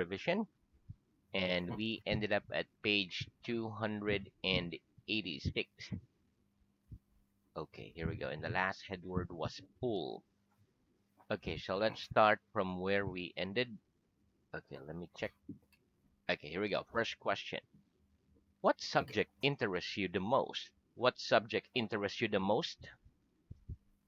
revision, and we ended up at page 286. Okay, here we go. And the last head word was pull. Okay, so let's start from where we ended. Okay, let me check. Okay, here we go. First question. What Okay. subject interests you the most? What subject interests you the most?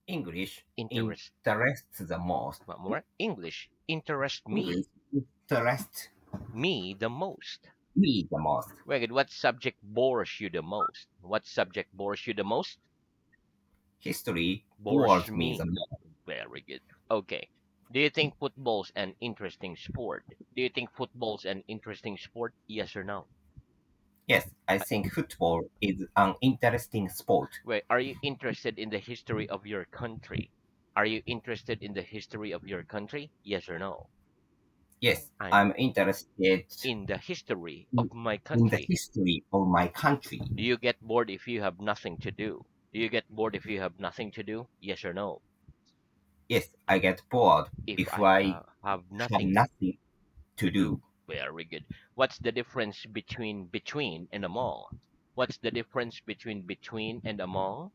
English Interest. interests the most. What more? English. Interest English me. interests Me the most. me the most. Very good. What subject bores you the most? What subject bores you the most? History Bores bores me the me. most. Very good. Okay. Do you think football's an interesting sport? Do you think football's an interesting sport? Yes or no? Yes, I Uh, think football is an interesting sport. Wait, are you interested in the history of your country? Are you interested in the history of your country? Yes or no? Yes, I'm I'm interested in the history in of my the country. history of my country. Do you get bored if you have nothing to do? Do you get bored if you have nothing to do? Yes or no? Yes, I get bored If if I I have have nothing nothing to to do. do. Very good. What's the difference between and among? What's the difference between and among?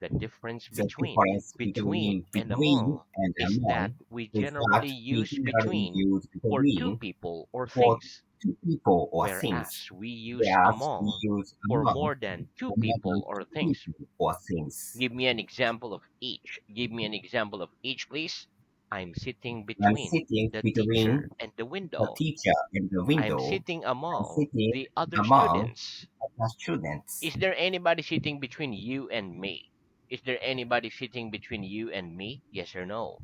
The difference The difference between and between among and is that among we is generally that we use generally between use for two between people or for things, two people or things, whereas we use whereas we among use for among more than two for more people than or two things. people or things. Give me an example of each. Give me an example of each, please. I'm sitting I'm between sitting the teacher between and the the window. teacher and the I'm window. sitting I'm among sitting the other among students. the students. Is there anybody sitting between you and me? Is there anybody sitting between you and me? Yes or no?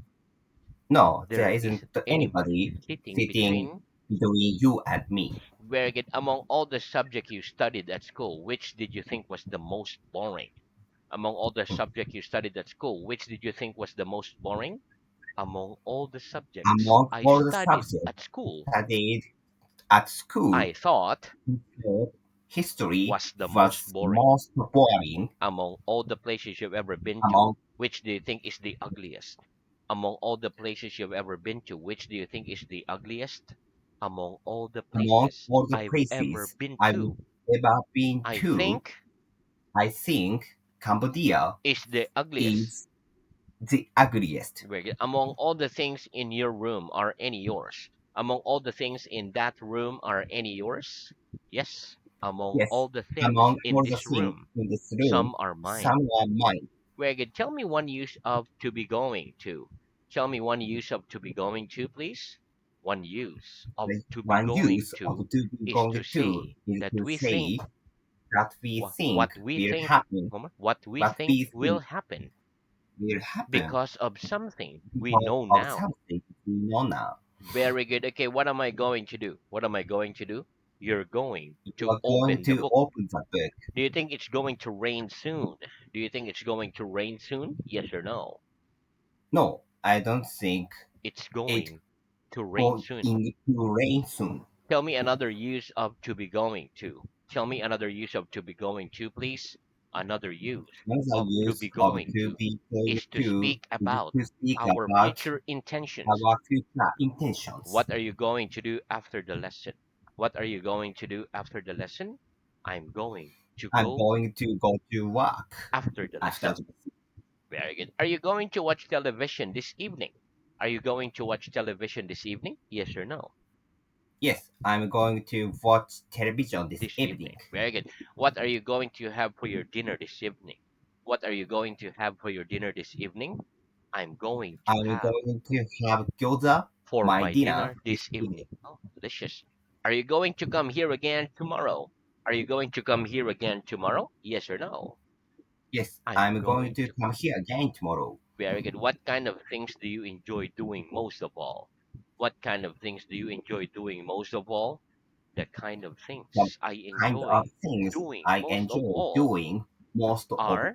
No, there There isn't isn't anybody anybody sitting sitting between. between you and me. Very good. Among all the subjects you studied at school, which did you think was the most boring? Among all the subjects you studied at school, which did you think was the most boring? Among all the subjects Among I all the studied subjects at school, studied at school, I thought history was the most was boring. most boring. Among all the places you've ever been to, Among which do you think is the ugliest? Among all the places you've ever been to, which do you think is the ugliest? Among all the among places all the I've ever places been I've to, ever been I to, think I think Cambodia is the ugliest. is the ugliest. Very good. Among all the things in your room, are any yours? Among all the things in that room, are any yours? Yes. Among Yes, all the things among in all the this things room, in this room, some are mine. some are mine. Very good. Tell me one use of to be going to. Tell me one use of to be going to, please. One use of The to be one going use of to to be is going to to say is that to we think say that we think will happen, what we what think we will think happen will happen because of something we because know of now. something we know now. Very good. Okay, what am I going to do? What am I going to do? You're going You to are going open the to book. open the book. Do you think it's going to rain soon? Do you think it's going to rain soon? Yes or no? No, I don't think It's it going to rain going soon. to rain soon. Tell me another use of to be going to. Tell me another use of to be going to, please. Another use Another of to use be of going to to be going is to to speak is about to speak our about future intentions. our future intentions. What are you going to do after the lesson? What are you going to do after the lesson? I'm going to I'm go going to go to work after the after lesson. the Very good. Are you going to watch television this evening? Are you going to watch television this evening? Yes or no? Yes, I'm going to watch television this This evening. evening. Very good. What are you going to have for your dinner this evening? What are you going to have for your dinner this evening? I'm going to I'm have going to have gyoza for my my dinner dinner this this evening. evening. Oh, delicious. Are you going to come here again tomorrow? Are you going to come here again tomorrow? Yes or no? Yes, I'm I'm going going to to come come. here again tomorrow. Very good. What kind of things do you enjoy doing most of all? What kind of things do you enjoy doing most of all? The kind of The things I kind of enjoy things doing I most of enjoy all doing most of all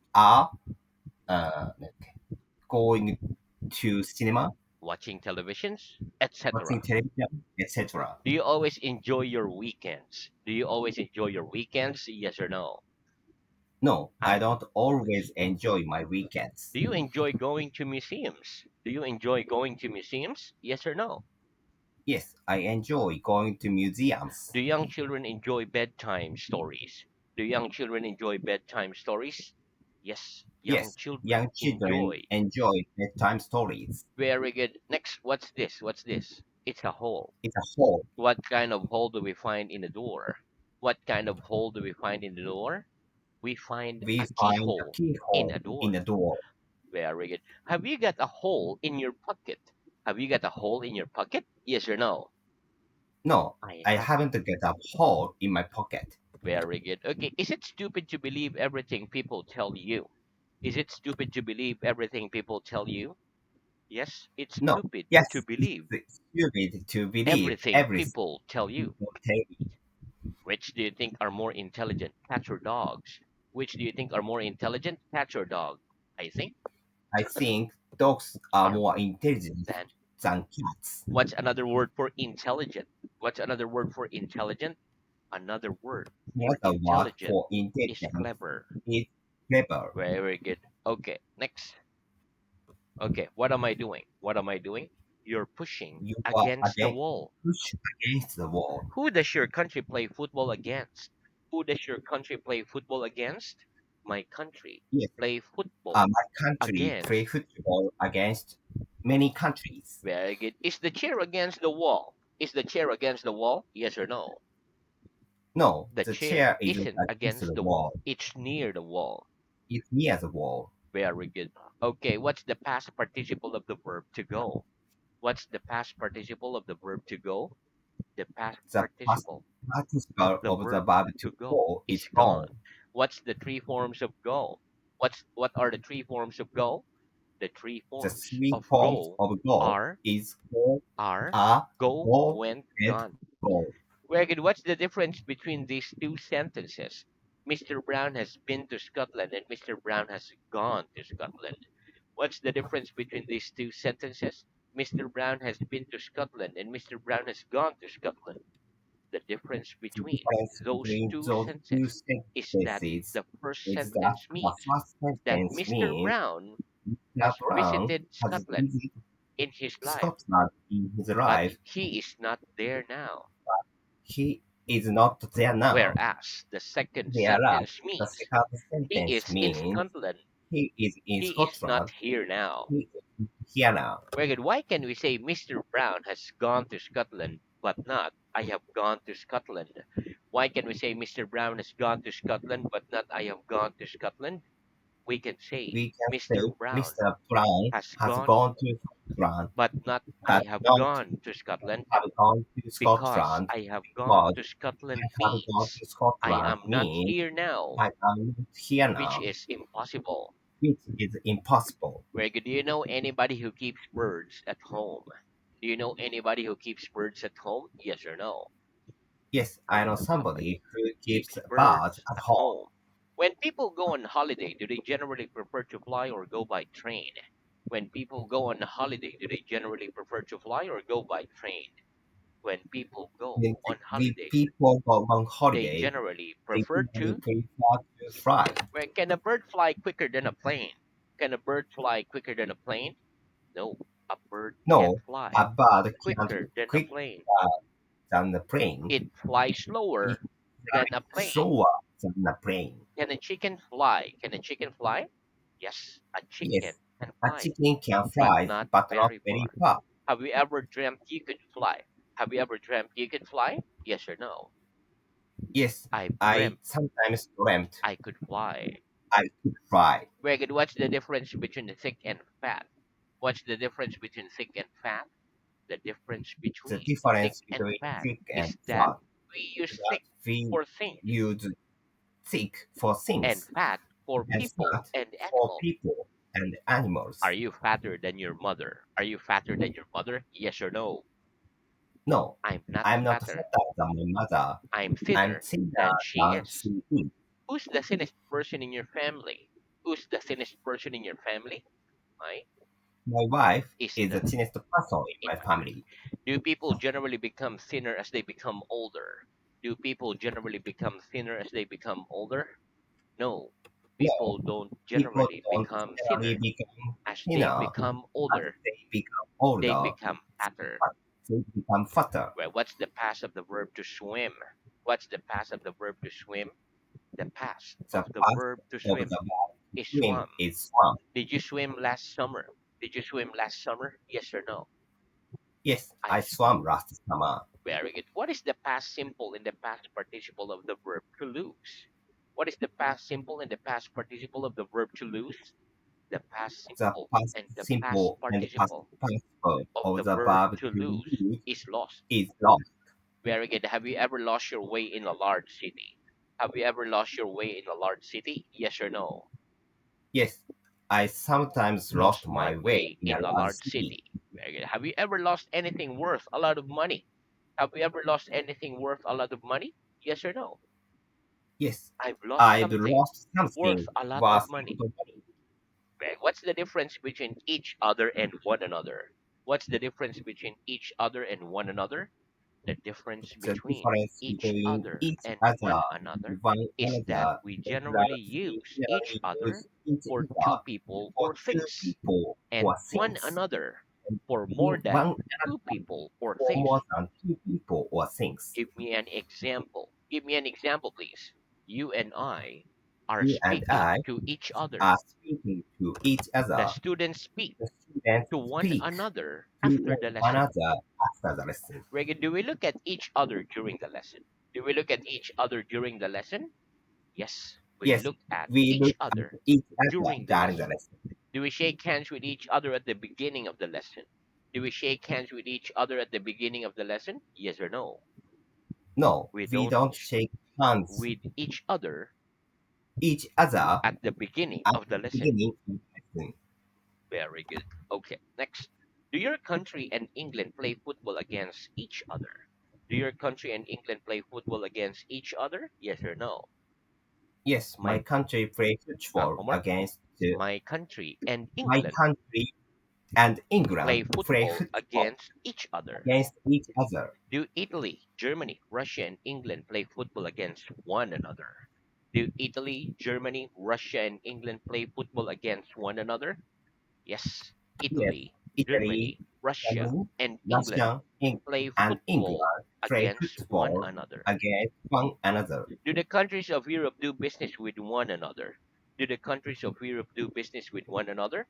are are okay, going to cinema, watching televisions, watching etc. television, etc. Do you always enjoy your weekends? Do you always enjoy your weekends? Yes or no? No, I I don't always always enjoy. enjoy my weekends. Do you enjoy going to museums? Do you enjoy going to museums? Yes or no? Yes, I enjoy going to museums. Do young children enjoy bedtime stories? Do young children enjoy bedtime stories? Yes, young Yes, young children children enjoy. enjoy bedtime stories. Very good. Next, what's this? What's this? It's a hole. It's a hole. What kind of hole do we find in the door? What kind of hole do we find in the door? We find We a find a keyhole in keyhole a in door. the door. Very good. Have you got a hole in your pocket? Have you got a hole in your pocket? Yes or no? No, I I haven't. haven't got a hole in my pocket. Very good. Okay. Is it stupid to believe everything people tell you? Is it stupid to believe everything people tell you? Yes, it's No, stupid to yes, believe it's stupid to believe everything everything people tell you. people tell you. Which do you think are more intelligent, cats or dogs? Which do you think are more intelligent, cats or dogs? I think I think dogs are are more more intelligent than. than cats. What's another word for intelligent? What's another word for intelligent? Another word for Another word intelligent for is intelligent clever. is clever. Very good. Okay, next. Okay, what am I doing? What am I doing? You're pushing You are against the against wall. push against the wall. Who does your country play football against? Who does your country play football against? My country Yes, play football my country play against. football against many countries. Very good. Is the chair against the wall? Is the chair against the wall? Yes or no? No, The the chair chair isn't isn't against against the the wall. wall. It's near the wall. It's near the wall. Very good. Okay, what's the past participle of the verb to go? What's the past participle of the verb to go? The past The past participle of participle the of the verb verb to to go go is is gone. gone. What's the three forms of go? What are the three forms of go? The three The forms three of forms go of go are is go, are are, go, go, went, and gone. go. Very good. What's the difference between these two sentences? Mr. Brown has been to Scotland and Mr. Brown has gone to Scotland. What's the difference between these two sentences? Mr. Brown has been to Scotland and Mr. Brown has gone to Scotland. The difference The between difference those between two those two sentences is that sentences the first is that sentence the means first that sentence Mr. means Brown Mr. has Brown visited has Scotland visited in his life, Scotland in his but life. he is not there now. He is not there now. Whereas the second Whereas sentence the means second he sentence is in means Scotland, he is in he is not Scotland. here now. He is here now. Very good. Why can we say Mr. Brown has gone to Scotland but not I have gone to Scotland? Why can we say Mr. Brown has gone to Scotland but not I have gone to Scotland? We can say We can Mr. say Brown Mr. Brown has has gone gone to Scotland, but not I but have not gone to Scotland have gone to because Scotland I have gone because to Scotland I have gone means to I Scotland am not means here now, I am not here which now, is impossible. which is impossible. Very good. Do you know anybody who keeps birds at home? Do you know anybody who keeps birds at home? Yes or no? Yes, I I know know somebody somebody who keeps keeps birds birds at at home. home. When people go on holiday, do they generally prefer to fly or go by train? When people go on holiday, do they generally prefer to fly or go by train? When people go on The holiday, people go on they holiday, generally they prefer usually to. prefer to fly. Where can a bird fly quicker than a plane? Can a bird fly quicker than a plane? No, a bird can't No, fly a bird can't quicker than a quick plane. than the plane. It flies It slower than a flies plane. slower than the plane. Can a chicken fly? Can a chicken fly? Yes, a chicken Yes, can a fly, chicken can but fly, not but not very very far. far. Have you ever dreamt you could fly? Have you ever dreamt you could fly? Yes or no? Yes, I've I dreamt sometimes dreamt I could fly. I could fly. Very good. What's the difference between thick and fat? What's the difference between thick and fat? The difference The between thick difference and between fat thick and is that fat we use is that thick we for things use thick for and things fat for and people fat and for animals. people and Are animals. you fatter than your mother? Are you fatter than your mother? Yes or no? No, I'm not I'm not fatter. fatter than my mother. I'm I'm thinner thinner than she than is. she is. Who's the thinnest person in your family? Who's the thinnest person in your family? I My wife is is the the thinnest person in in my my family. family. Do people generally become thinner as they become older? Do people generally become thinner as they become older? No. No, People don't people generally don't become generally thinner become as they thinner become as older. they become They older. become fatter. So it become fatter. Right. What's the past of the verb to swim? What's the past of the verb to swim? The past The of the past verb to of swim the verb to is swim swam. is swam. Did you swim last summer? Did you swim last summer? Yes or no? Yes, I I swam. swam last summer. Very good. What is the past simple and the past participle of the verb to lose? What is the past simple and the past participle of the verb to lose? The past The simple past and the past simple and the past participle participle of of the the verb verb to to lose lose is lost. is lost. Very good. Have you ever lost your way in a large city? Have you ever lost your way in a large city? Yes or no? Yes, I sometimes lost Lost my my way way in a in a large large city. city. Very good. Have you ever lost anything worth a lot of money? Have you ever lost anything worth a lot of money? Yes or no? Yes, I've lost I've something lost worth something a lot of worth a money. lot of money. Right. What's the difference between each other and one another? What's the difference between each other and one another? The difference The between difference each between other each and other one and another one is that another we is generally that we use each generally other use each for two other people for or two things, people and or one things, another and for more one than two another people or for things. more than two people or things. Give me an example. Give me an example, please. You and I are You and speaking I to each other. are speaking to each The other. students speak The students to one speak another to after the one lesson. another after the lesson. Regan, do we look at each other during the lesson? Do we look at each other during the lesson? Yes, we Yes, look at we each look at other each other during the during the lesson. lesson. Do we shake hands with each other at the beginning of the lesson? Do we shake hands with each other at the beginning of the lesson? Yes or no? No, We we don't don't shake hands with each other each other at the beginning at of the the lesson. beginning of the lesson. Very good. Okay, next. Do your country and England play football against each other? Do your country and England play football against each other? Yes or no? Yes, my My country play football one more. against My country and my England country and England play play football football against each other. against each other. Do Italy, Germany, Russia, and England play football against one another? Do Italy, Germany, Russia, and England play football against one another? Yes, Yes, Italy, Italy, Germany, Russia, Germany, and England Russia, play and football England play against one football another. against one another. Do the countries of Europe do business with one another? Do the countries of Europe do business with one another?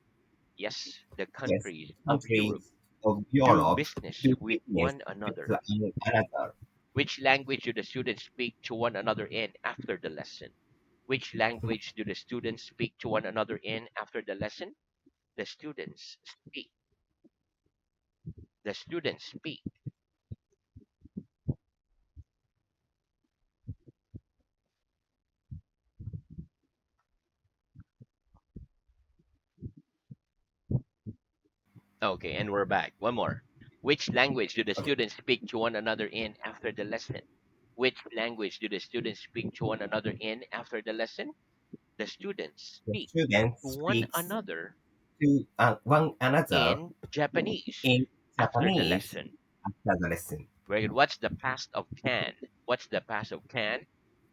Yes, the Yes, countries of Europe countries of do Europe business do with business one with another. one another. Which language do the students speak to one another in after the lesson? Which language do the students speak to one another in after the lesson? The students speak. The students speak. Okay, and we're back. One more. Which language do the Okay, students speak to one another in after the lesson? Which language do the students speak to one another in after the lesson? The students the speak to students one speaks another to one another in Japanese in after the Japanese lesson. after the lesson. Very good. What's the past of can? What's the past of can?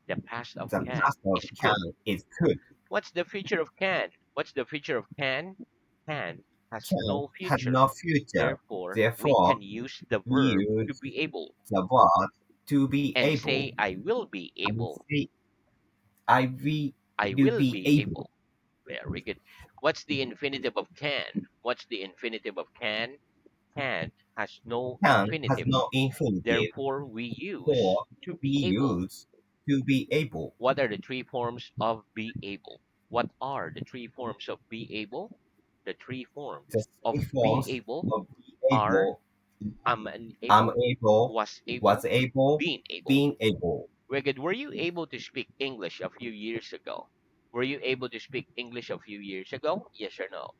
The past of The can past of is could. can is could. What's the future of can? What's the future of can? Can has Can no has future. no future. Therefore, we Therefore, can use the we verb to use be able the word to be and able. say I will be And able. say, I I will will be be able. able. Very good. What's the infinitive of can? What's the infinitive of can? Can has no Can has infinitive. no infinitive. Therefore, we use For to we be able. use to be able. What are the three forms of be able? What are the three forms of be able? The three The forms three of be forms able of be are able. am I'm unable, able, was was able, able, being able. being able. Wicked, were you able to speak English a few years ago? Were you able to speak English a few years ago? Yes or no?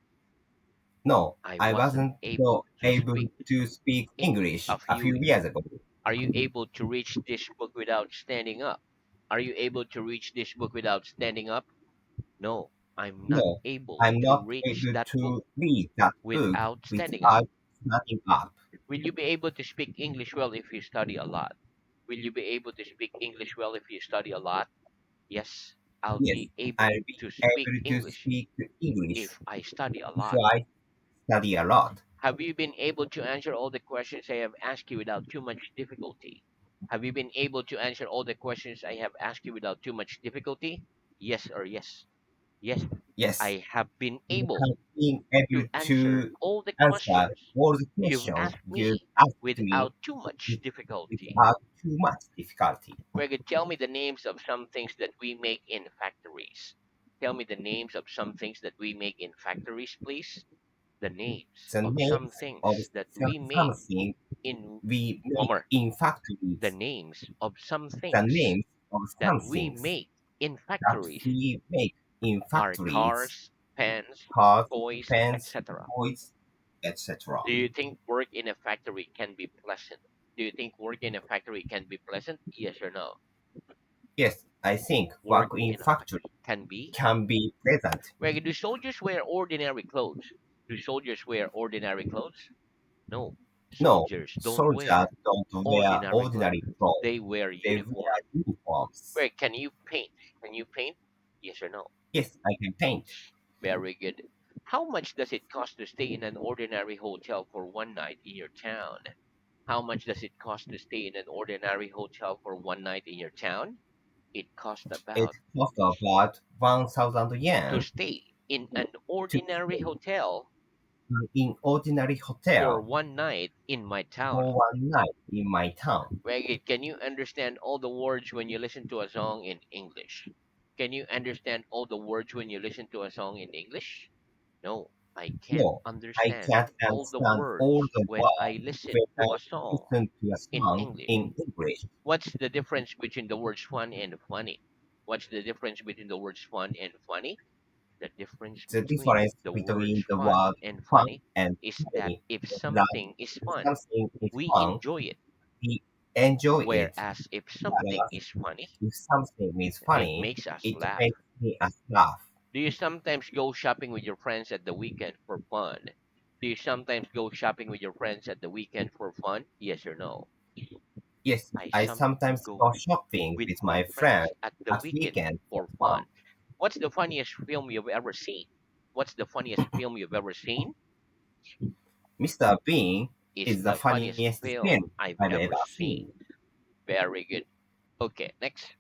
No, I I wasn't wasn't able to able speak to speak English English a a few. few years ago. Are you able to reach this book without standing up? Are you able to reach this book without standing up? No, I'm not No, able I'm to not reach able that book to read that book without standing up. without standing up. Will you be able to speak English well if you study a lot? Will you be able to speak English well if you study a lot? Yes, I'll Yes, be able I'll be to speak able to English speak English if I study a if lot. I study a lot. Have you been able to answer all the questions I have asked you without too much difficulty? Have you been able to answer all the questions I have asked you without too much difficulty? Yes or yes? Yes, Yes, I have been you able have been to able answer to all the answer questions all the you've questions asked you me asked me without too much difficulty. without too much difficulty. Greg, tell me the names of some things that we make in factories. Tell me the names of some things that we make in factories, please. The names The of some names of things that we make something in we one make more. in The factories. names of some The things names of that some we things make in that factories we make in are factories, cars, pens, cars, toys, pens, etc. toys, etc. Do you think work in a factory can be pleasant? Do you think work in a factory can be pleasant? Yes or no? Yes, I think Work work in in a factory factory can be. can be pleasant. Where do soldiers wear ordinary clothes? Do soldiers wear ordinary clothes? No. No, Soldiers don't soldiers wear don't wear ordinary clothes. ordinary clothes. They wear They wear uniform. uniforms. Where can you paint? Can you paint? Yes or no? Yes, I can paint. Very good. How much does it cost to stay in an ordinary hotel for one night in your town? How much does it cost to stay in an ordinary hotel for one night in your town? It costs It about costs about 1,000 to yen stay in an to ordinary stay hotel in ordinary for hotel one night in my town. for one night in my town. Reggie, can you understand all the words when you listen to a song in English? Can you understand all the words when you listen to a song in English? No, I can't No, I understand can't all the understand all words the when I words listen when to I a song listen to a in song English. in English. What's the difference between the words fun and funny? What's the difference between the words fun and funny? The difference The between difference the words between the fun word and fun funny and is that funny if is that something is if fun, something is we fun, enjoy it. we enjoy it, Whereas if something whereas is funny, if something is it funny, makes us it laugh. makes me us laugh. Do you sometimes go shopping with your friends at the weekend for fun? Do you sometimes go shopping with your friends at the weekend for fun? Yes or no? Yes, I I sometimes sometimes go go shopping with with my my friends friend at the at weekend weekend for for fun. fun. What's the funniest film you've ever seen? What's the funniest film you've ever seen? Mr. Bean Is is the the funniest funniest film film I've I've ever ever seen. seen. Very good. Okay, next.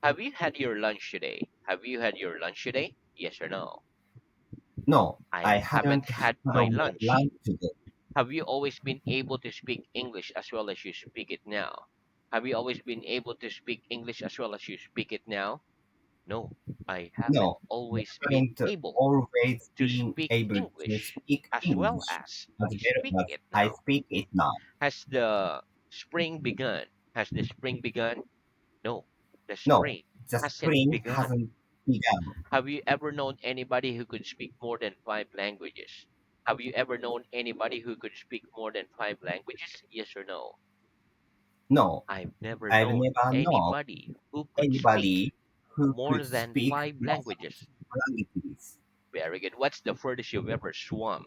Have you had your lunch today? Have you had your lunch today? Yes or no? No, I I haven't haven't had had my my lunch. lunch today. Have you always been able to speak English as well as you speak it now? Have you always been able to speak English as well as you speak it now? No, I haven't No, I always been haven't able always to been speak able to English speak as well English as as I speak well as it I now. speak it now. Has the spring begun? Has the spring begun? No, the No, spring the hasn't spring begun. hasn't begun. Have you ever known anybody who could speak more than five languages? Have you ever known anybody who could speak more than five languages? Yes or no? No, I've never I've known never known anybody who could speak anybody who more could than speak five more than languages. languages. Very good. What's the furthest you've ever swum?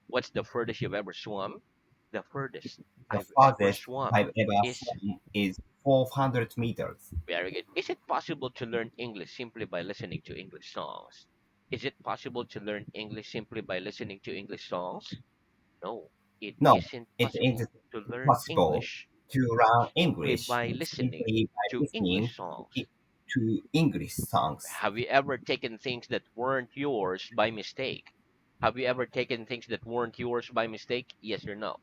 What's the furthest you've ever swum? The furthest The I've ever farthest swum I've ever is swum is 400 meters. very good. Is it possible to learn English simply by listening to English songs? Is it possible to learn English simply by listening to English songs? No, it No, isn't it isn't possible to learn possible English to learn simply English by listening simply by to listening English songs. i- to English songs. Have you ever taken things that weren't yours by mistake? Have you ever taken things that weren't yours by mistake? Yes or no?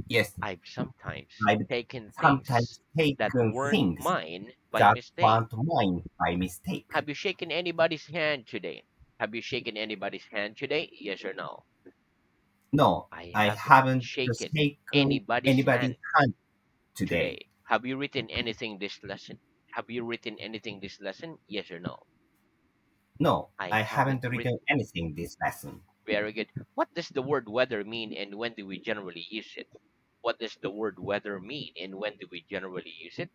Yes, I've sometimes I've taken things sometimes that taken weren't things mine by that mistake. weren't mine by mistake. Have you shaken anybody's hand today? Have you shaken anybody's hand today? Yes or no? No, I I haven't haven't shaken shaken anybody's anybody's hand hand today. today. Have you written anything this lesson? Have you written anything this lesson? Yes or no? No, I I haven't haven't written written. anything this lesson. Very good. What does the word weather mean and when do we generally use it? What does the word weather mean and when do we generally use it?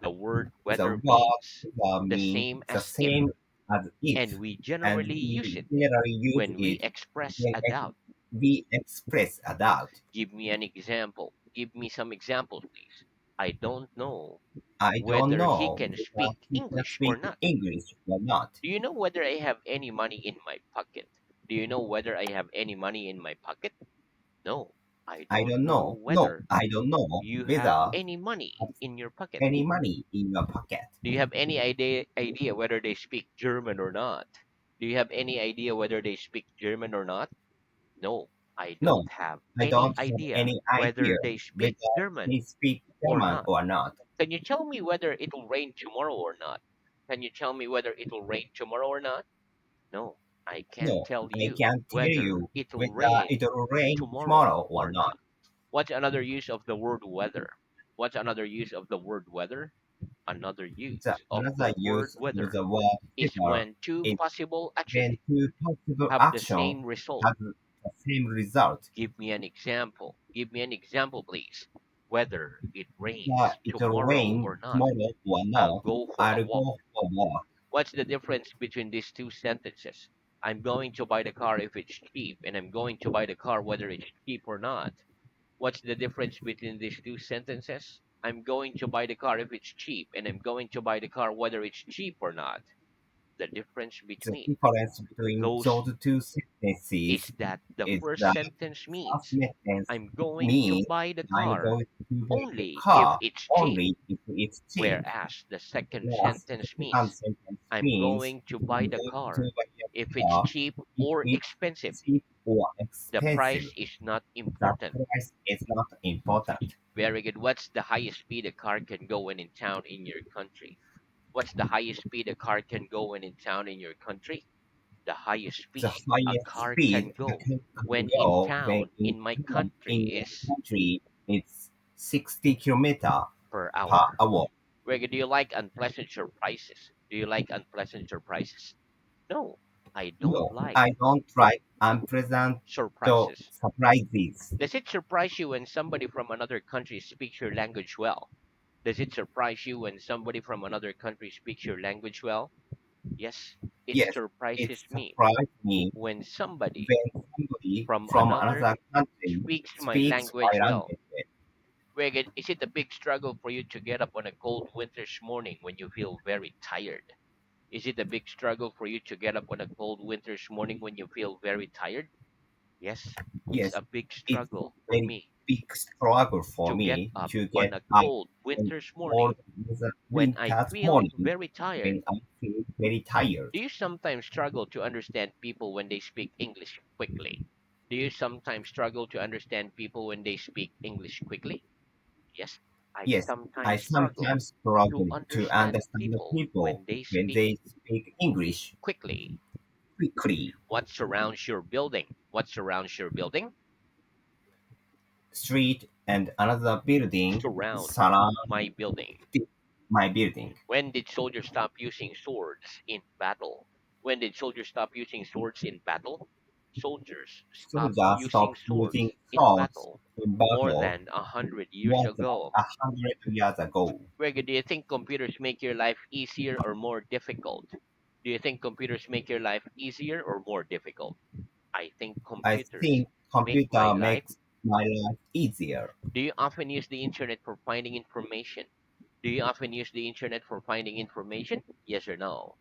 The word The weather word means the mean same the as if, same as and if, we and generally use we it generally use when we it express when a doubt. we express a doubt. Give me an example. Give me some examples, please. I don't know I don't whether he know can whether speak he can English or speak not. English or not. Do you know whether I have any money in my pocket? Do you know whether I have any money in my pocket? No, I I don't don't know know. No, whether I don't know you have whether any money have in your pocket. any money in your pocket. Do you have any idea whether they speak German or not? Do you have any idea whether they speak German or not? No, I No, don't have I any don't have idea any idea whether they speak whether they German speak or German not. or not. Can you tell me whether it will rain tomorrow or not? Can you tell me whether it will rain tomorrow or not? No, I can't No, tell I you can't tell whether you it will whether rain it will rain tomorrow tomorrow or or not. not. What's another use of the word weather? What's another use of the word weather? Another The use of the another word use of weather the word is weather when two is possible when actions two possible have the action same result. have the same result. Give me an example. Give me an example, please. Whether it Whether rains it will tomorrow rain or not, tomorrow or I'll not, go for a I'll walk. go for a walk. What's the difference between these two sentences? I'm going to buy the car if it's cheap, and I'm going to buy the car whether it's cheap or not. What's the difference between these two sentences? I'm going to buy the car if it's cheap, and I'm going to buy the car whether it's cheap or not. The difference The between difference between those those two is sentences that the is first that sentence first means sentence I'm going to means buy the I'm car going to buy the only if car it's cheap, only if it's cheap. whereas the second Whereas the sentence second means sentence I'm means going to I'm buy the going to car buy if a it's car cheap if or it's expensive. cheap or The expensive. price is not The important. price is not important. Very good. What's the highest speed a car can go when in town in your country? What's the highest speed a car can go when in town in your country? The highest The speed a highest car speed can a go car can when in go when town in in my town country in your is country is 60 kilometer per per hour. hour. Greg, do you like unpleasant surprises? Do you like unpleasant surprises? No, I don't No, like I don't like unpleasant surprises. surprises. Does it surprise you when somebody from another country speaks your language well? Does it surprise you when somebody from another country speaks your language well? Yes, it Yes, it surprises me surprised me when somebody when somebody from from another another country speaks my speaks my language well. language. Greg, is it a big struggle for you to get up on a cold winter's morning when you feel very tired? Is it a big struggle for you to get up on a cold winter's morning when you feel very tired? Yes, it's Yes, a big it's a struggle for very me big struggle for to get me up to on get a up cold on winter's all morning the when I winter's feel morning very tired. when I feel very tired. Do you sometimes struggle to understand people when they speak English quickly? Do you sometimes struggle to understand people when they speak English quickly? Yes, I Yes, I sometimes struggle sometimes to struggle to understand understand the people people when they when speak they speak English quickly. quickly. What surrounds your building? What surrounds your building? Street and another building Surround surround my building. my building. When did soldiers stop using swords in battle? When did soldiers stop using swords in battle? Soldiers stopped Soldiers using stopped using swords in swords battle in more battle than 100 years more than ago. 100 years ago. Greg, do you think computers make your life easier or more difficult? Do you think computers make your life easier or more difficult? I think I computers think make my computer life. makes my life easier. Do you often use the internet for finding information? Do you often use the internet for finding information? Yes or no?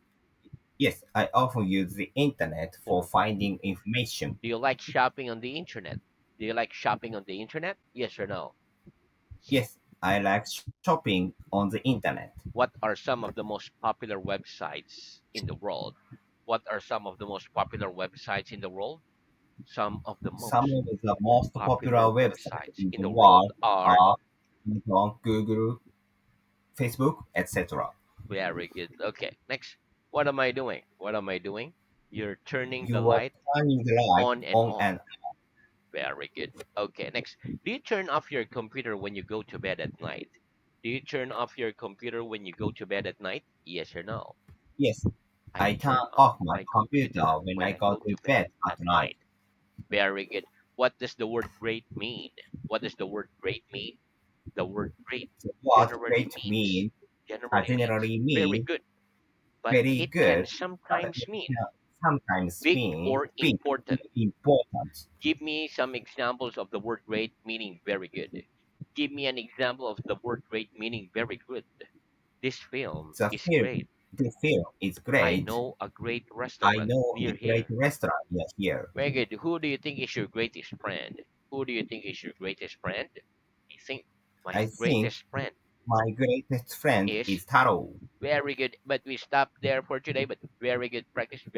Yes, I often use the internet for Or finding information. do you like shopping on the internet? Do you like shopping on the internet? Yes or no? Yes, I like shopping on the internet. What are some of the most popular websites in the world? What are some of the most popular websites in the world? Some of the Some most of the most popular popular websites websites in in the the world world are are Amazon, Google, Facebook, etc. very good. Okay, next. What am I doing? What am I doing? You're turning the You are light turning the light on and on off. and Very good. Okay, next. Do you turn off your computer when you go to bed at night? Do you turn off your computer when you go to bed at night? Yes or no? yes, I I turn turn off off my my computer computer when when I I go go to to bed bed at at night. night. Very good. What does the word great mean? What does the word great mean? The word great So what generally great means mean generally means generally very mean good, but very it can good, but sometimes it mean can sometimes big mean or big, important. important. Give me some examples of the word great meaning very good. Give me an example of the word great meaning very good. This film The is film great. The film is I great. know a great I restaurant know near a great here. restaurant yes, here. Very good. Who do you think is your greatest friend? Who do you think is your greatest friend? I think my I think greatest friend my greatest friend is is Taro. very good. But we stop there for today. But very good practice.